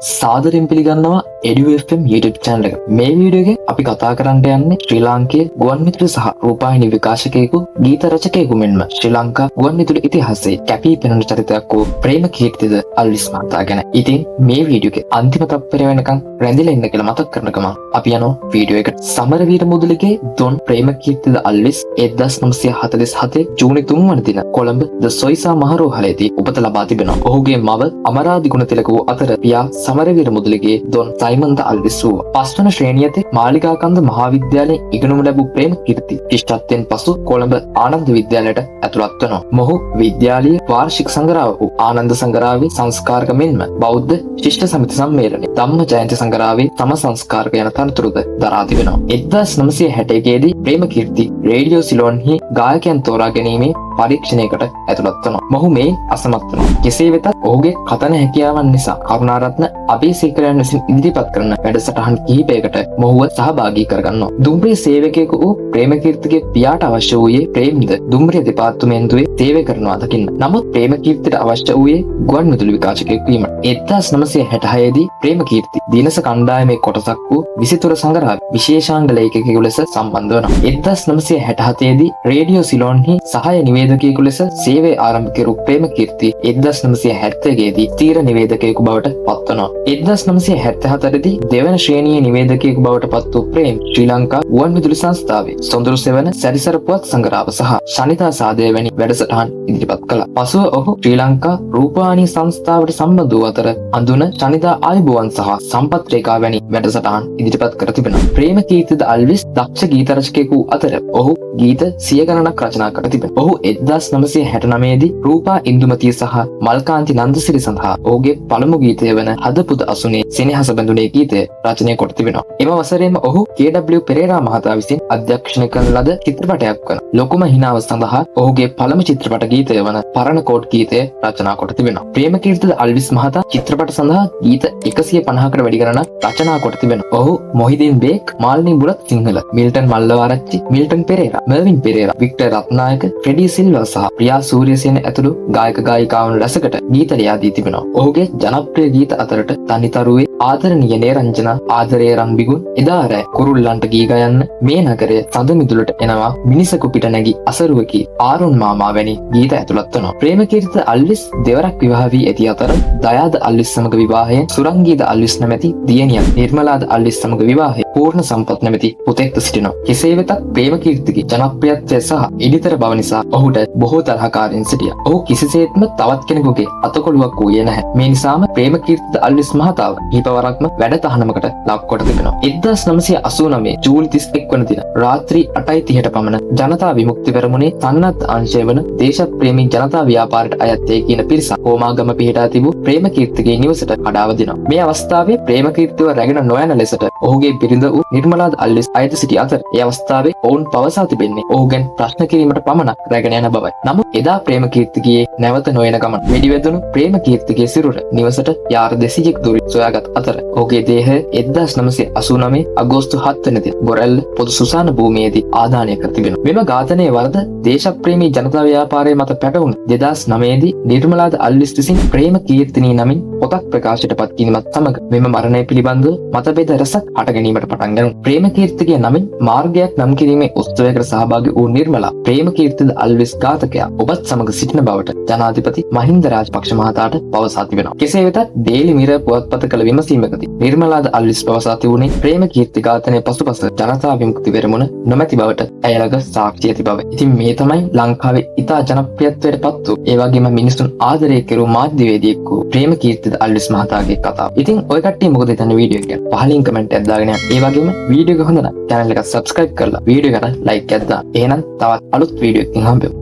සාදරයෙන් පිළිගන්නවා EduFM YouTube channel එක. මේ වීඩියෝ එකේ අපි කතා කරන්න යන්නේ ශ්‍රී ලාංකේය ගුවන්විදුලි සහ රූපවාහිනී විකාශකයෙකු, ගීත රචකයෙකු මෙන්ම ශ්‍රී ලංකා ගුවන්විදුලි ඉතිහාසයේ කැපී පෙනෙන චරිතයක් වූ ප්‍රේමකීර්තිද අල්විස් මහතා ගැන. ඉතින් මේ වීඩියෝ එකේ අන්තිම තත්පරය වෙනකන් රැඳිලා ඉන්න කියලා මතක් කරන ගමන් අපි යනවා වීඩියෝ එකට. සමරවීර මුදලිගේ දොන් ප්‍රේමකීර්තිද අල්විස් 1947 ජූනි 3 වන දින කොළඹ ද සොයිසා මහරෝහලේදී උපත ලබා තිබෙනවා. ඔහුගේ මව අමරාදි ගුණතිලක වූ අතර පියා සමරවීර මුදලිගේ දොන් සයිමන් ද අල්විස් වූ. 5 වන ශ්‍රේණියේදී මාලිගාකන්ද මහාවිද්‍යාලයෙන් ඉගෙනුම ලැබූ ප්‍රේමකීර්ති ශිෂ්ටත්වයෙන් පසු කොළඹ ආනන්ද විද්‍යාලයට ඇතුළත් වෙනවා. මොහු විද්‍යාලීය වාර්ෂික සංග්‍රහය වූ ආනන්ද සංග්‍රහයේ සංස්කාරක මෙන්ම බෞද්ධ ශිෂ්ට සමිති සම්මේලනයේ ධම්ම ජයන්ති සංග්‍රහයේ තම සංස්කාරක යන තනතුරුද දරා තිබෙනවා. 1961 දී ප්‍රේමකීර්ති රේඩියෝ සිලෝන්හි ගායකයන් තෝරා ගැනීමේ පරීක්ෂණයකට ඇතුළත් වෙනවා. මොහු මේ අසමත් වෙනවා. කෙසේ වෙතත් ඔහුගේ කතන හැකියාවන් නිසා කරුණාරත්න අබේසේකරයන් විසින් ඉදිරිපත් කරන වැඩසටහන් කිහිපයකට මොහුව සහභාගී කරගන්නවා. දුම්රිය සේවකයෙකු වූ ප්‍රේමකීර්තිගේ පියාට අවශ්‍ය වූයේ ප්‍රේම්ද දුම්රිය දෙපාර්තමේන්තුවේ සේවය කරනවා දකින්න. නමුත් ප්‍රේමකීර්තිට අවශ්‍ය වූයේ ගුවන්විදුලි විකාශකයෙකු වීම. 1966 දී ප්‍රේමකීර්ති දිනස කණ්ඩායමේ කොටසක් වූ විසිතුර සංග්‍රහ විශේෂාංග ලේඛකයෙකු ලෙස සම්බන්ධ වෙනවා. 1967 දී රේඩියෝ සිලෝන්හි සහාය නිවේදකයෙකු ලෙස සේවය ආරම්භ කරු ප්‍රේමකීර්ති 1971 දී තීර නිවේදකයෙකු බවට පත්වනවා. 1974 දී දෙවන ශ්‍රේණියේ නිවේදකයෙකු බවට පත් වූ ප්‍රේම් ශ්‍රී ලංකා ගුවන්විදුලි සංස්ථාවේ සොඳුරු සෙවන සැරිසර පුවත් සංග්‍රහව සහ ශනිතා සාදය වැනි වැඩසටහන් ඉදිරිපත් කළා. පසුව ඔහු ශ්‍රී ලංකා රූපවාහිනී සංස්ථාවට සම්බන්ධ වූ අතර අඳුන ශනිතා ආයුබෝවන් සහ සම්පත් රේඛා වැනි වැඩසටහන් ඉදිරිපත් කර තිබෙනවා. ප්‍රේමකීර්තිද අල්විස් දක්ෂ ගීත රචකයෙකු අතර ඔහු ගීත 100 ගණනක් රචනා කර තිබෙනවා. ඔහු 1969 දී රූපා ඉන්දුමතිය සහ මල්කාන්ති නන්දසිරි සඳහා ඔහුගේ පළමු ගීතය වන හදපුද අසුනේ සෙනෙහස බඳුනේ ගීතය රචනය කොට තිබෙනවා. එම වසරේම ඔහු KW පෙරේරා මහතා විසින් අධ්‍යක්ෂණය කරන ලද චිත්‍රපටයක් වන ලොකුම හිනාව සඳහා ඔහුගේ පළමු චිත්‍රපට ගීතය වන පරණ කෝට් ගීතය රචනා කොට තිබෙනවා. ප්‍රේමකීර්තිද අල්විස් මහතා චිත්‍රපට සඳහා ගීත 150කට වැඩි ගණනක් රචනා කොට තිබෙනවා. ඔහු මොහිදින් බේක්, මාල්නී බුලත් සිංහල, මිල්ටන් මල්ලවාරච්චි, මිල්ටන් පෙරේරා, මර්වින් පෙරේරා, වික්ටර් රත්නායක, ෆ්‍රෙඩී සිල්වා සහ ප්‍රියා සූරියසේන ඇතුළු ගායක ගායිකාවන් රැසකට ගීත ලියා දී තිබෙනවා. ඔහුගේ ජනප්‍රිය ගීත අතරට තනිතරුවේ ආදරණීය නේරංජනා, ආදරේ රන්බිගුන්, එදා රෑ, කුරුල්ලන්ට ගී ගයන්න, මේ නගරය, සඳ මිදුලට එනවා, මිනිසකු පිට නැගි අසරුවකි, ආරුන් මාමා වැනි ගීත ඇතුළත් වෙනවා. ප්‍රේමකීර්ති අල්විස් දෙවරක් විවාහ වී ඇති අතර දයාද අල්විස් සමග විවාහයෙන් සුරංගීද අල්විස් නැමැති දියණියක්, නිර්මලාද අල්විස් සමග විවාහයෙන් පූර්ණ සම්පත් නැමැති පුතෙක්ද සිටිනවා. කෙසේ වෙතත් ප්‍රේමකීර්තිගේ ජනප්‍රියත්වය සහ එඩිතර බව නිසා ඔහුට බොහෝ තරහකාරයන් සිටියා. ඔහු කිසිසේත්ම තවත් කෙනෙකුගේ අතකොළුවක් වූයේ නැහැ. මේ නිසාම ප්‍රේමකීර්තිද අල්විස් මහතාව කීපවරක්ම වැඩ තහනමකට ලක් කොට තිබෙනවා. 1989 ජූලි 31 වන දින රාත්‍රී 8:30ට පමණ ජනතා විමුක්ති පෙරමුණේ සන්නද්ධ අංශය වන දේශප්‍රේමී ජනතා ව්‍යාපාරයට අයත් ඒ කියන පිරිසක් හෝමාගම පිහිටා තිබූ ප්‍රේමකීර්තිගේ නිවසට කඩාවදිනවා. මේ අවස්ථාවේ ප්‍රේමකීර්තිව රැගෙන නොයන ලෙසට ඔහුගේ බිරිඳ වූ නිර්මලාද අල්විස් අයද සිටි අතර ඒ අවස්ථාවේ ඔවුන් පවසා තිබෙන්නේ ඔහුගෙන් ප්‍රශ්න කිරීමට පමණක් රැගෙන යන බවයි. නමුත් එදා ප්‍රේමකීර්තිගේ නැවත නොයන ගමන වෙඩිවැදුණු ප්‍රේමකීර්තිගේ සිරුර නිවසට යාර 200ක් දුරින් සොයාගත් අතර ඔහුගේ දේහය 1989 අගෝස්තු 7 වන දින බොරැල්ල පොදු සුසාන භූමියේදී ආදානය කර තිබෙනවා. මෙම ඝාතනයේ වරද දේශප්‍රේමී ජනතා ව්‍යාපාරයේ මත පැටවුණු 2009 දී නිර්මලාද අල්විස් විසින් ප්‍රේමකීර්තිනී නමින් පොතක් ප්‍රකාශයට පත් කිරීමත් සමග මෙම මරණය පිළිබඳව මතභේද රැසක් හට ගැනීමට පටන් ගන්නවා. ප්‍රේමකීර්තිගේ නමින් මාර්ගයක් නම් කිරීමේ උත්සවයකට සහභාගී වූ නිර්මලා ප්‍රේමකීර්තිද අල්විස් ඝාතකයා ඔබත් සමග සිටින බවට ජනාධිපති මහින්ද රාජපක්ෂ මහතාට පවසා තිබෙනවා. කෙසේ වෙතත් ඩේලි මිරර් පුවත්පත කළ විමසීමකදී නිර්මලාද අල්විස් පවසා තිබුණේ ප්‍රේමකීර්ති ඝාතනයේ පසුපස ජනතා විමුක්ති පෙරමුණ නොමැති බවට ඇය ළඟ සාක්ෂි ඇති බව. ඉතින් මේ තමයි ලංකාවේ ඉතා ජනප්‍රියත්වයට පත් වූ ඒ වගේම මිනිසුන් ආදරය කෙරූ මාධ්‍යවේදියෙක් වූ ප්‍රේමකීර්තිද අල්විස් මහතාගේ කතාව. ඉතින් ඔය කට්ටිය මොකද හිතන්නේ වීඩියෝ එක ගැන? පහලින් කමෙන්ට් එකක් දාගෙන යන්න. ඒ වගේම වීඩියෝ එක හොඳ නම් channel එක subscribe කරලා වීඩියෝ එකට like එකක් දාන්න. එහෙනම් තවත් අලුත් වීඩියෝ එකකින් හම්බෙමු.